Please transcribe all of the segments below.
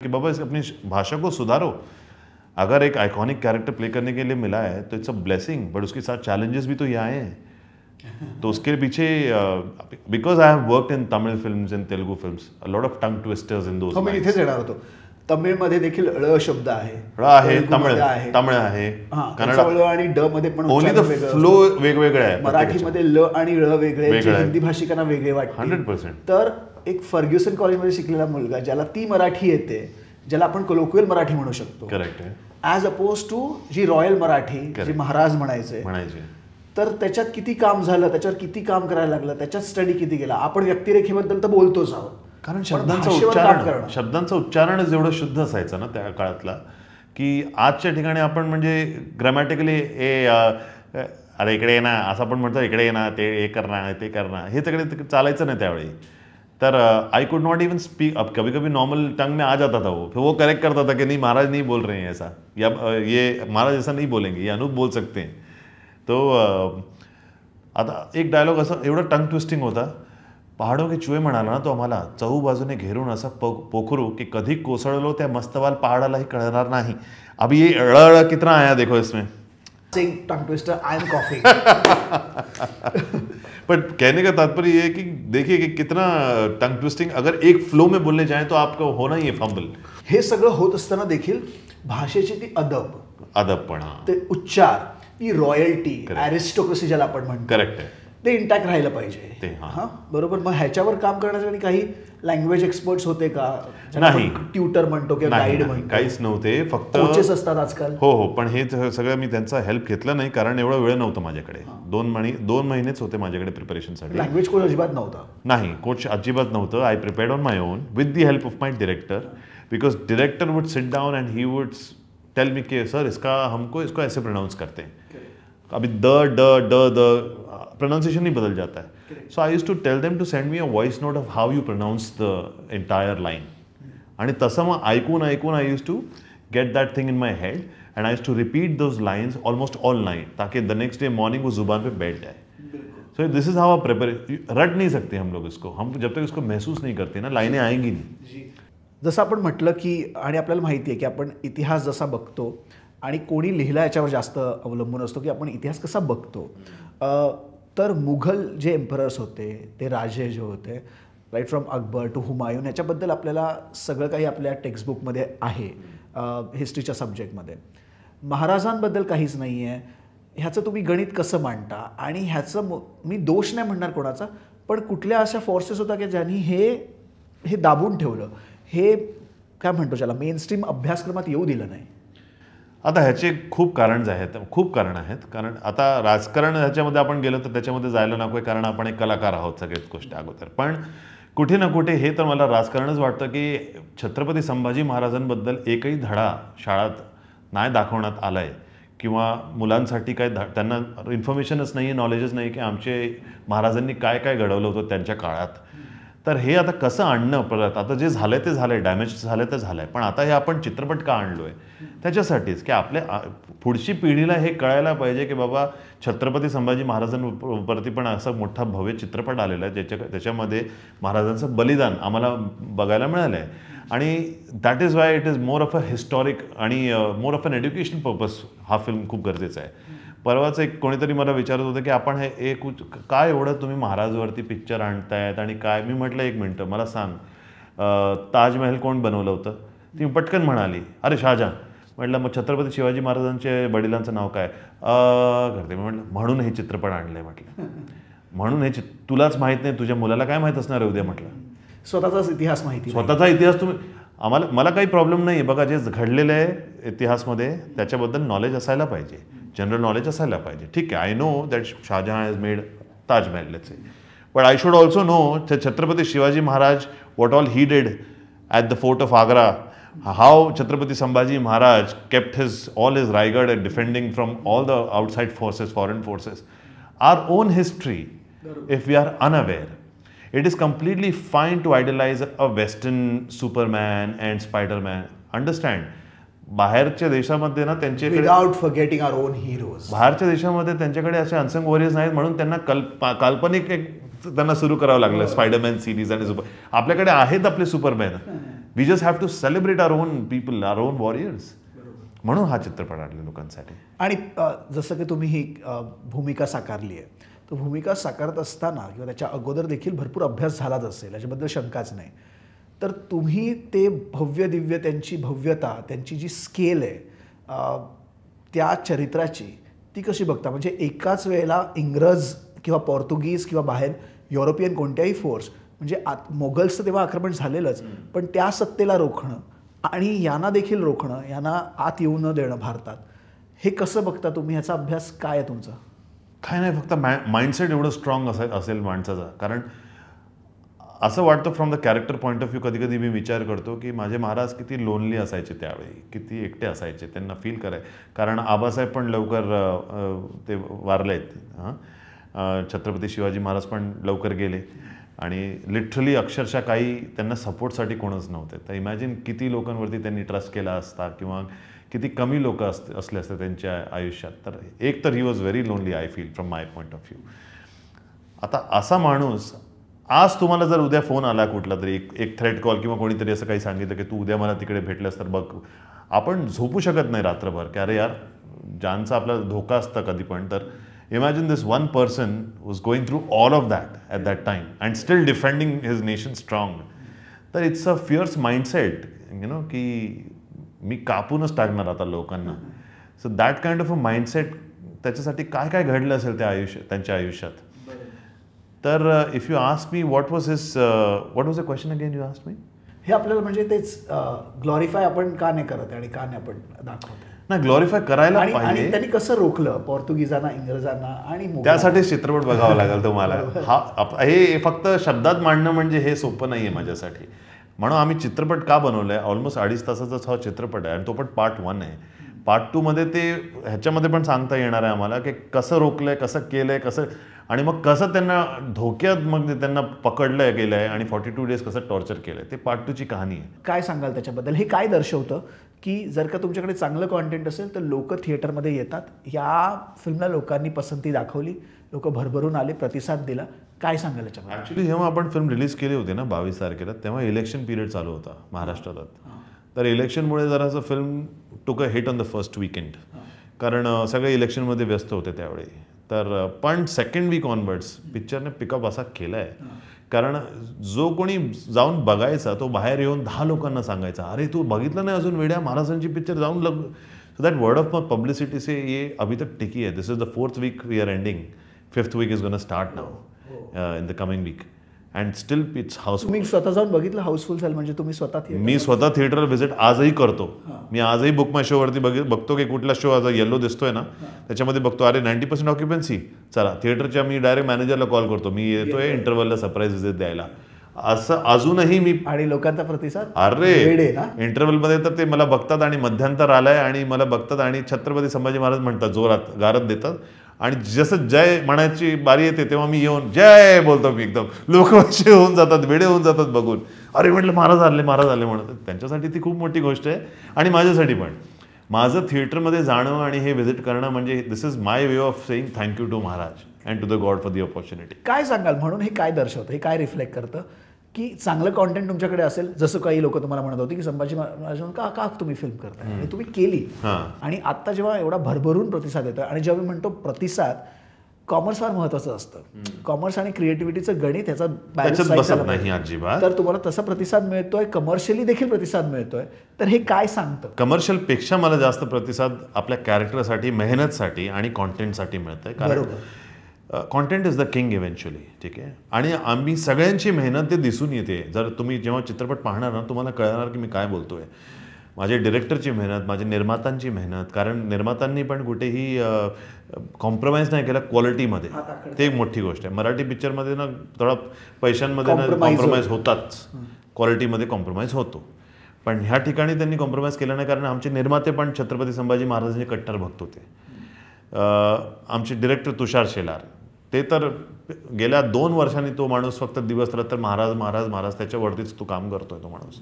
कि बाबा अपनी भाषा को सुधारो। अगर एक आइकॉनिक कैरेक्टर प्ले करने के लिए मिला है तो इट्स अ ब्लेसिंग, बट उसके साथ चैलेंजेस भी तो ये आए हैं। तो उसके पीछे because I have worked in Tamil films, in Telugu films, a lot of tongue twisters in those. मी इथेच येणार होतो. तमिळमध्ये देखील ळ शब्द आहे, ळ आहे, तमिळ आहे, कन्नड आणि ड मध्ये पण ओनली द फ्लो वेगवेगळे आहे. मराठीमध्ये ल आणि ळ वेगळे, हिंदी भाषिकांना वेगळे वाटते. 100%. तर एक फर्ग्युसन कॉलेजमध्ये शिकलेला मुलगा ज्याला ती मराठी येते, ज्याला आपण कोलोक्युअल मराठी म्हणू शकतो, करेक्ट आहे, ॲज अपोज टू जी रॉयल मराठी, जी महाराज म्हणायचे, तर त्याच्यात किती काम झालं, त्याच्यावर किती काम करायला लागलं, त्याच्यात स्टडी किती केला. आपण व्यक्तिरेखेबद्दल तर बोलतोच आहोत, कारण शब्दांचं उच्चारणच एवढं शुद्ध असायचं ना त्या काळातला, की आजच्या ठिकाणी आपण म्हणजे ग्रॅमॅटिकली अरे इकडे ये ना असं आपण म्हणतो, इकडे ये ना, ते हे करणार ते करणार, हे सगळे चालायचं नाही त्यावेळी. तर I could not even speak. अब कभी कभी नॉर्मल टंग में आ जाता था वो, फिर वो करेक्ट करता था कि नहीं महाराज नहीं बोल रहे हैं ऐसा, या ये महाराज ऐसा नहीं बोलेंगे, ये अनूप बोल सकते हैं. तो आता एक डायलॉग असं एवढं टंग ट्विस्टिंग होता, पहाडों के चुहे म्हणाला ना तो आम्हाला, चहू बाजूने घेरून असं पोखरू की कधी कोसळलो त्या मस्तवाल पहाडालाही कळणार नाही. अब ये ळ कितना आया देखो इसमें. Tongue twister, I am coffee. But कहने का तात्पर्य ये है कि देखिए कि कितना टंग ट्विस्टिंग, अगर एक फ्लो में बोलने जाए तो आपको होना ही है फंबल. हे सगळं होत असताना देखील भाषेची ती अदबपणा, ते उच्चार, ती रॉयल्टी, ॲरिस्टोक्रसी ज्याला आपण म्हणतो, करेक्ट आहे, ते इंटॅक्ट राहिलं पाहिजे. हां बरोबर. मग ह्याच्यावर काम करण्यासाठी काही लँग्वेज एक्सपर्ट्स होते का? नाही, ट्युटर म्हणतो किंवा गाईड म्हणतो, काहीच नव्हते, फक्त कोचेस असतात आजकाल. हो, पण हे सगळं मी त्यांचा हेल्प घेतला नाही, कारण एवढा वेळ नव्हता माझ्याकडे. 2 महिनेच होते माझ्याकडे प्रिपरेशनसाठी. लँग्वेज कोच अजिबात नव्हता. नाही, कोच अजिबात नव्हतं. I prepared on my on with the help of my director, because director would sit down and he would tell me कि सर इसको ऐसे प्रोनाउंस करते हैं, अभी द प्रोनाउंसिएशन नहीं बदल जाता है. So I used to tell them to send me a voice note of how you pronounce the entire line. आणि तसं मग ऐकून I used to get that thing in my head and I used to repeat those lines almost all night, ताकि the next day morning वो जुबान पे बैठ जाए. So this is how prepare. रट नहीं सकते हम लोग इसको, हम जब तक इसको महसूस नहीं करते ना, लाइनें आएंगी नहीं. जसं आपण म्हटलं की, आणि आपल्याला माहिती आहे की आपण इतिहास जसा बघतो आणि कोणी लिहिला याच्यावर जास्त अवलंबून असतो की आपण इतिहास कसा बघतो. तर मुघल जे एम्परर्स होते, ते राजे जे होते, right from Akbar to Humayun, याच्याबद्दल आपल्याला सगळं काही आपल्या टेक्स्टबुकमध्ये आहे, हिस्ट्रीच्या सब्जेक्टमध्ये. महाराजांबद्दल काहीच नाही आहे. ह्याचं तुम्ही गणित कसं मांडता, आणि ह्याचं मी दोष नाही म्हणणार कोणाचा, पण कुठल्या अशा फोर्सेस होता की ज्यांनी हे दाबून ठेवलं, हे काय म्हणतो ज्याला मेन स्ट्रीम अभ्यासक्रमात येऊ दिलं नाही. आता ह्याचे खूप कारण आहेत. कारण आता राजकारण ह्याच्यामध्ये आपण गेलो तर त्याच्यामध्ये जायला नको, कारण आपण एक कलाकार आहोत सगळ्याच गोष्टी अगोदर. पण कुठे ना कुठे हे तर मला राजकारणच वाटतं की छत्रपती संभाजी महाराजांबद्दल एकही धडा शाळात नाही दाखवण्यात आला आहे, किंवा मुलांसाठी काय त्यांना इन्फॉर्मेशनच नाही आहे, नॉलेजच नाही की आमचे महाराजांनी काय काय घडवलं होतं त्यांच्या काळात. तर हे आता कसं आणणं परत, आता जे झालंय ते झालंय, डॅमेज झालं तर झालंय, पण आता हे आपण चित्रपट का आणलोय, त्याच्यासाठीच की आपल्या पुढची पिढीला हे कळायला पाहिजे की बाबा छत्रपती संभाजी महाराजांवरती पण असा मोठा भव्य चित्रपट आलेला आहे, त्याच्यामध्ये महाराजांचं बलिदान आम्हाला बघायला मिळालं आहे. आणि that is why it is more of a historic आणि more of an education purpose हा फिल्म खूप गरजेचा आहे. परवाच एक कोणीतरी मला विचारत होतं की आपण हे काय एवढं तुम्ही महाराजवरती पिक्चर आणतायत आणि काय. मी म्हटलं एक मिनटं मला सांग, ताजमहल कोण बनवलं होतं? ती पटकन म्हणाली अरे शहाजहान. म्हटलं मग छत्रपती शिवाजी महाराजांचे वडिलांचं नाव काय करते? मी म्हटलं म्हणून हे चित्रपट आणलंय. म्हटलं म्हणून हे तुलाच माहीत नाही, तुझ्या मुलाला काय माहीत असणार आहे उद्या? म्हटलं स्वतःचाच इतिहास माहिती, स्वतःचा इतिहास तुम्ही मला काही प्रॉब्लेम नाही बघा, जे घडलेलं आहे इतिहासमध्ये त्याच्याबद्दल नॉलेज असायला पाहिजे, जनरल नॉलेज असायला पाहिजे. ठीक आहे, I know that Shah Jahan has made Taj Mahal, let's say, but I should also know Chhatrapati Shivaji Maharaj what all he did at the fort of Agra, how Chhatrapati Sambhaji Maharaj kept all his Raigad and defending from all the outside forces, foreign forces. Our own history, if we are unaware, it is completely fine to idolize a Western Superman and Spider-Man. Understand? बाहेरच्या देशामध्ये ना त्यांच्याकडे, without forgetting our own heroes, बाहेरच्या देशामध्ये त्यांच्याकडे असे unsung warriors नाहीत, म्हणून त्यांना काल्पनिक एक त्यांना सुरू करावं लागलं स्पायडरमॅन सिरीज आणि आपल्याकडे आहेत आपले superman. We just have to celebrate our own people, our own warriors. म्हणून हा चित्रपट आणला लोकांसाठी. आणि जसं की तुम्ही ही भूमिका साकारली आहे, तर भूमिका साकारत असताना किंवा त्याच्या अगोदर देखील भरपूर अभ्यास झालाच असेल, याच्याबद्दल शंकाच नाही. तर तुम्ही ते भव्य दिव्य, त्यांची भव्यता, त्यांची जी स्केल आहे त्या चरित्राची, ती कशी बघता? म्हणजे एकाच वेळेला इंग्रज किंवा पोर्तुगीज किंवा बाहेर युरोपियन कोणत्याही फोर्स, म्हणजे मोगल्सचं तेव्हा आक्रमण झालेलंच, पण त्या सत्तेला रोखणं आणि यांना देखील रोखणं, यांना आत येऊ न देणं भारतात, हे कसं बघता तुम्ही? ह्याचा अभ्यास काय आहे तुमचा? काय नाही, फक्त माइंडसेट एवढं स्ट्रॉंग असेल माणसाचा. कारण असं वाटतं from the character point of view, कधी कधी मी विचार करतो की माझे महाराज किती लोनली असायचे त्यावेळी, किती एकटे असायचे, त्यांना फील कराय. कारण आबासाहेब पण लवकर ते वारले आहेत, छत्रपती शिवाजी महाराज पण लवकर गेले, आणि लिटरली अक्षरशः काही त्यांना सपोर्टसाठी कोणच नव्हते. तर इमॅजिन किती लोकांवरती त्यांनी ट्रस्ट केला असता, किंवा किती कमी लोक असले असते त्यांच्या आयुष्यात. तर एक तर he was very lonely, I feel, from my point of view. आता असा माणूस, आज तुम्हाला जर उद्या फोन आला कुठला तरी, एक थ्रेट कॉल किंवा कोणीतरी असं काही सांगितलं की तू उद्या मला तिकडे भेटलंस तर बघ, आपण झोपू शकत नाही रात्रभर, की अरे यार जानचा आपला धोका असतं कधी पण. तर imagine this one person was going through all of that at that time and still defending his nation strong. तर it's a fierce mindset, you know, की मी कापूनच टाकणार आता लोकांना. So that kind of a mindset, त्याच्यासाठी काय काय घडलं असेल त्यांच्या आयुष्यात. तर if you ask me what was the question again you ask me? हे आपल्याला म्हणजे तेच ग्लोरिफाय आपण का नाही करत आणि का नाही आपण दाखवत? नाही, ग्लोरिफाय करायला पाहिजे. आणि त्यांनी कसं रोखलं पोर्तुगीजांना, इंग्रजांना, आणि त्यासाठी चित्रपट बघावा लागेल तुम्हाला. हे फक्त शब्दात मांडणं म्हणजे हे सोपं नाहीये माझ्यासाठी. म्हणून आम्ही चित्रपट का बनवलाय, ऑलमोस्ट 2.5 तासाचाच हा चित्रपट आहे, आणि तो पण पार्ट 1 आहे. पार्ट 2 मध्ये ते ह्याच्यामध्ये पण सांगता येणार आहे आम्हाला की कसं रोखलंय, कसं केलंय, कसं, आणि मग कसं त्यांना धोक्यात मग त्यांना पकडलंय गेलंय, आणि 42 डेज कसं टॉर्चर केलंय. ते पार्ट 2 ची कहाणी आहे. काय सांगाल त्याच्याबद्दल? हे काय दर्शवतं की जर का तुमच्याकडे चांगलं कॉन्टेंट असेल तर लोक थिएटरमध्ये येतात. या फिल्मला लोकांनी पसंती दाखवली, लोक भरभरून आले, प्रतिसाद दिला. काय सांगाल याच्याबद्दल? ॲक्च्युली जेव्हा आपण फिल्म रिलीज केली होती ना 22 तारखेला, तेव्हा इलेक्शन पिरियड चालू होता महाराष्ट्रात. तर इलेक्शनमुळे जरासं film took a hit on the first weekend, कारण सगळे इलेक्शनमध्ये व्यस्त होते त्यावेळी. तर पण सेकंड वीक ऑनवर्ड्स पिक्चरने पिकअप असा केला आहे, कारण जो कोणी जाऊन बघायचा तो बाहेर येऊन 10 लोकांना सांगायचा, अरे तू बघितलं नाही अजून वेड्या, महाराजांची पिक्चर जाऊन लग. So that word of mouth publicity से ये अभी तक टिकी है. This is the 4th week we are ending, 5th week is gonna start now in the coming week, and still it's housefull. तुम्ही स्वतः जाऊन बघितलं हाऊसफुल झालं म्हणजे? तुम्ही स्वतः मी स्वतः थिएटरला व्हिजिट आजही करतो. मी आजही बुक माय शोवरती बघतो की कुठला शो आज येलो दिसतोय ना, त्याच्यामध्ये बघतो अरे 90% ऑक्युपन्सी, चला थिएटरच्या. मी डायरेक्ट मॅनेजरला कॉल करतो, मी येतोय इंटरव्हलला सरप्राईज व्हिजिट द्यायला. असं अजूनही मी. आणि लोकांचा प्रतिसाद अरे इंटरव्हलमध्ये तर ते मला बघतात, आणि मध्यांतर आलाय आणि मला बघतात, आणि छत्रपती संभाजी महाराज म्हणतात, जोरात गारद देतात, आणि जसं जय म्हणायची बारी येते तेव्हा मी येऊन जय बोलतो. मी एकदम, लोक असे होऊन जातात, वेडे होऊन जातात बघून, अरे म्हटलं महाराज आले म्हणत. त्यांच्यासाठी ती खूप मोठी गोष्ट आहे, आणि माझ्यासाठी पण. माझं थिएटरमध्ये जाणं आणि हे व्हिजिट करणं म्हणजे this is my way of saying thank you to Maharaj and to the god for the opportunity. काय सांगाल म्हणून? हे काय दर्शवतं, हे काय रिफ्लेक्ट करतं की चांगलं कॉन्टेंट तुमच्याकडे असेल? जसं काही लोक तुम्हाला म्हणत होते की संभाजी महाराज का तुम्ही फिल्म करताय, आणि तुम्ही केली. आणि आता जेव्हा एवढा भरभरून प्रतिसाद येतो, आणि जेव्हा मी म्हणतो प्रतिसाद, कॉमर्स फार महत्वाचं असतं. कॉमर्स आणि क्रिएटिव्हिटीचं गणित, ह्याचा बॅलन्स नाही अजिबात. तर तुम्हाला तसा प्रतिसाद मिळतोय, कमर्शियली देखील प्रतिसाद मिळतोय, तर हे काय सांगतं? कमर्शियल पेक्षा मला जास्त प्रतिसाद आपल्या कॅरेक्टरसाठी, मेहनतसाठी आणि कॉन्टेंटसाठी मिळतंय. कारण content is the king eventually, ठीक आहे. आणि आम्ही सगळ्यांची मेहनत ते दिसून येते. जर तुम्ही जेव्हा चित्रपट पाहणार ना, तुम्हाला कळणार की मी काय बोलतोय. माझे डिरेक्टरची मेहनत, माझ्या निर्मात्यांची मेहनत, कारण निर्मात्यांनी पण कुठेही कॉम्प्रोमाइज नाही केला क्वालिटीमध्ये. ते एक मोठी गोष्ट आहे. मराठी पिक्चरमध्ये ना थोडा पैशांमध्ये ना कॉम्प्रोमाइज होताच, क्वालिटीमध्ये कॉम्प्रोमाइज होतो. पण ह्या ठिकाणी त्यांनी कॉम्प्रोमाइज केलं नाही, कारण आमचे निर्माते पण छत्रपती संभाजी महाराजांचे कट्टर भक्त होते. आमचे डिरेक्टर तुषार शेलार, ते तर गेल्या 2 वर्षांनी तो माणूस फक्त दिवस रात्र महाराज महाराज महाराज त्याच्यावरतीच तो काम करतोय तो माणूस.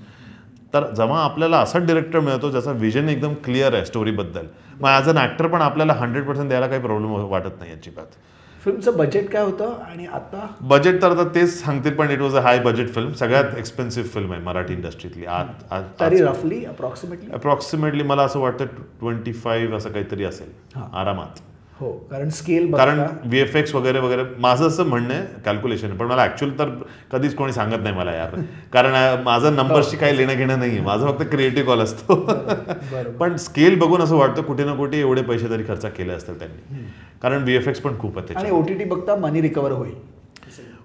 तर जेव्हा आपल्याला असा डिरेक्टर मिळतो ज्याचा विजन एकदम क्लिअर आहे स्टोरीबद्दल, मग ॲज अन ॲक्टर पण आपल्याला 100% द्यायला काही प्रॉब्लेम वाटत नाही अजिबात. फिल्मचं बजेट काय होतं आणि आता बजेट तर आता तेच सांगतील, पण it was a high budget film, सगळ्यात एक्सपेन्सिव्ह फिल्म आहे मराठी इंडस्ट्रीतली तरी रफली अप्रॉक्सिमेटली अप्रॉक्सिमेटली मला असं वाटतं 25 असं काहीतरी असेल आरामात. हो, कारण स्केल कारण VFX वगैरे वगैरे माझं असं म्हणणं आहे, कॅल्क्युलेशन आहे, पण मला ऍक्च्युअल तर कधीच कोणी सांगत नाही मला यार, कारण माझं नंबरशी काही लेणं घेणं नाहीये, माझं फक्त क्रिएटिव्ह कॉल असतो. पण स्केल बघून असं वाटतं कुठे ना कुठे एवढे पैसे तरी खर्च केले असतील त्यांनी, कारण VFX पण खूप आहे आणि OTT बघता मनी रिकवर होईल.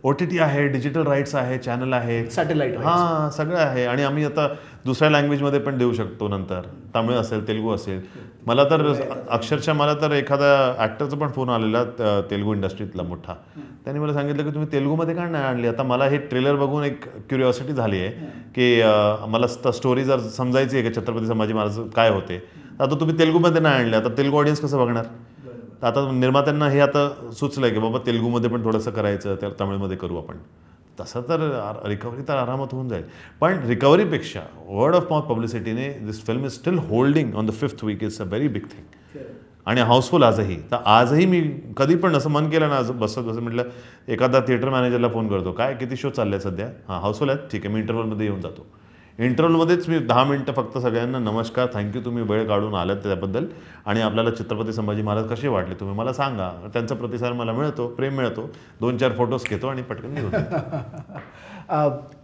OTT आहे, डिजिटल राईट्स आहे, चॅनल आहे, सॅटेलाइट हां सगळं आहे. आणि आम्ही आता दुसऱ्या लँग्वेजमध्ये पण देऊ शकतो नंतर, तमिळ असेल, तेलुगू असेल. मला तर अक्षरशः मला तर एखाद्या ॲक्टरचा पण फोन आलेला तेलुगू इंडस्ट्रीतला मोठा, त्यांनी मला सांगितलं की तुम्ही तेलुगूमध्ये का नाही आणली. आता मला हे ट्रेलर बघून एक क्युरिओसिटी झाली आहे की मला स्टोरी जर समजायची आहे की छत्रपती संभाजी महाराज काय होते, आता तुम्ही तेलुगूमध्ये नाही आणले, आता तेलुगू ऑडियन्स कसं बघणार. आता निर्मात्यांना हे आता सुचलंय की बाबा तेलुगूमध्ये पण थोडंसं करायचं, त्या तमिळमध्ये करू आपण. तसं तर रिकव्हरी तर आरामात होऊन जाईल. पण रिकव्हरीपेक्षा वर्ड ऑफ माउथ पब्लिसिटीने this film is still holding on the 5th week is a very big thing. आणि हाऊसफुल आजही. तर आजही मी कधी पण असं मन केलं ना, बसत बसं म्हटलं एखादा थिएटर मॅनेजरला फोन करतो, काय किती शो चालले सध्या, हां हाऊसफुल आहेत, ठीक आहे मी इंटरव्हलमध्ये येऊन जातो. इंटरव्हलमध्येच मी 10 मिनिटं फक्त सगळ्यांना नमस्कार, थँक्यू तुम्ही वेळ काढून आलात त्याबद्दल, आणि आपल्याला छत्रपती संभाजी महाराज कसे वाटले तुम्ही मला सांगा. त्यांचा प्रतिसाद मला मिळतो, प्रेम मिळतो, 2-4 फोटोज घेतो आणि पटकन निघतो.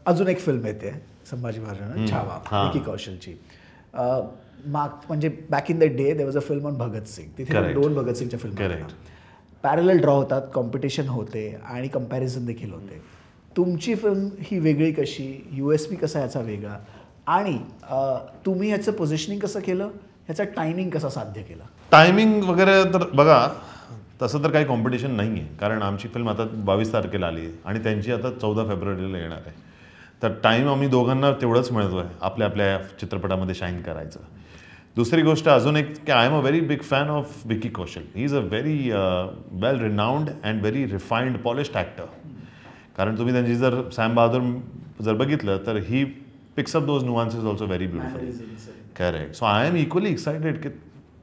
अजून एक फिल्म येते संभाजी महाराजांना, छावा, विकी कौशलची. म्हणजे back in the day there was a film on Bhagat Singh. तिथे 2 भगतसिंगच्या फिल्म पॅरलल ड्रॉ होतात, कॉम्पिटिशन होते आणि कम्पॅरिझन देखील होते. तुमची फिल्म ही वेगळी कशी, USP कसा याचा वेगळा, आणि तुम्ही ह्याचं पोझिशनिंग कसं केलं, ह्याचा टायमिंग कसा साध्य केला. टायमिंग वगैरे तर बघा तसं तर काही कॉम्पिटिशन नाही आहे, कारण आमची फिल्म आता 22 तारखेला आली आहे आणि त्यांची आता 14 फेब्रुवारीला येणार आहे. तर टाईम आम्ही दोघांना तेवढंच मिळतो आहे आपल्या आपल्या चित्रपटामध्ये शाईन करायचं. दुसरी गोष्ट अजून एक की I am a very big fan of Vicky Kaushal. He is a very well renowned and very refined polished actor. कारण तुम्ही त्यांची जर सॅम बहादूर जर बघितलं तर ही picks up those nuances also very beautiful. Correct. So I am equally excited की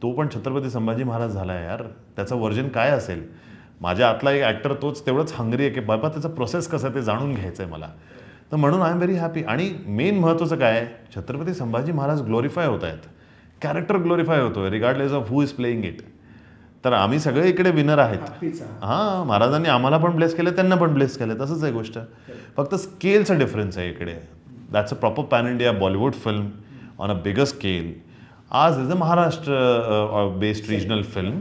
तो पण छत्रपती संभाजी महाराज झाला आहे यार, त्याचं व्हर्जन काय असेल. माझ्या आतला एक ॲक्टर तोच तेवढंच हंगरी आहे की बाबा त्याचा प्रोसेस कसा आहे ते जाणून घ्यायचं आहे मला. तर म्हणून आय एम व्हेरी हॅपी. आणि मेन महत्त्वाचं काय आहे, छत्रपती संभाजी महाराज ग्लोरिफाय होत आहेत, कॅरेक्टर ग्लोरिफाय होतो regardless of who is playing it. तर आम्ही सगळे इकडे विनर आहेत. हां, महाराजांनी आम्हाला पण ब्लेस केलं, त्यांना पण ब्लेस केलं, तसंच आहे गोष्ट. फक्त स्केलचा डिफरन्स आहे इकडे. That's a proper pan India Bollywood film on a bigger scale. आज is a Maharashtra based regional film.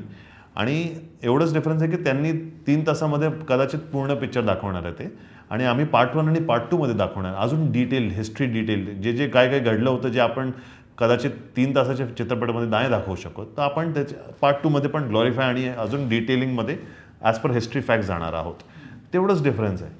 आणि एवढंच डिफरन्स आहे की त्यांनी 3 तासामध्ये कदाचित पूर्ण पिक्चर दाखवणार आहे ते, आणि आम्ही पार्ट 1 आणि पार्ट 2 मध्ये दाखवणार. अजून डिटेल हिस्ट्री, डिटेल जे जे काय काय घडलं होतं, जे आपण कदाचित 3 तासाच्या चित्रपटामध्ये नाही दाखवू शकत, तर आपण त्याच्या पार्ट 2 मध्ये पण ग्लोरिफाय आणि अजून डिटेलिंगमध्ये ॲज पर हिस्ट्री फॅक्ट जाणार आहोत. तेवढंच डिफरन्स आहे.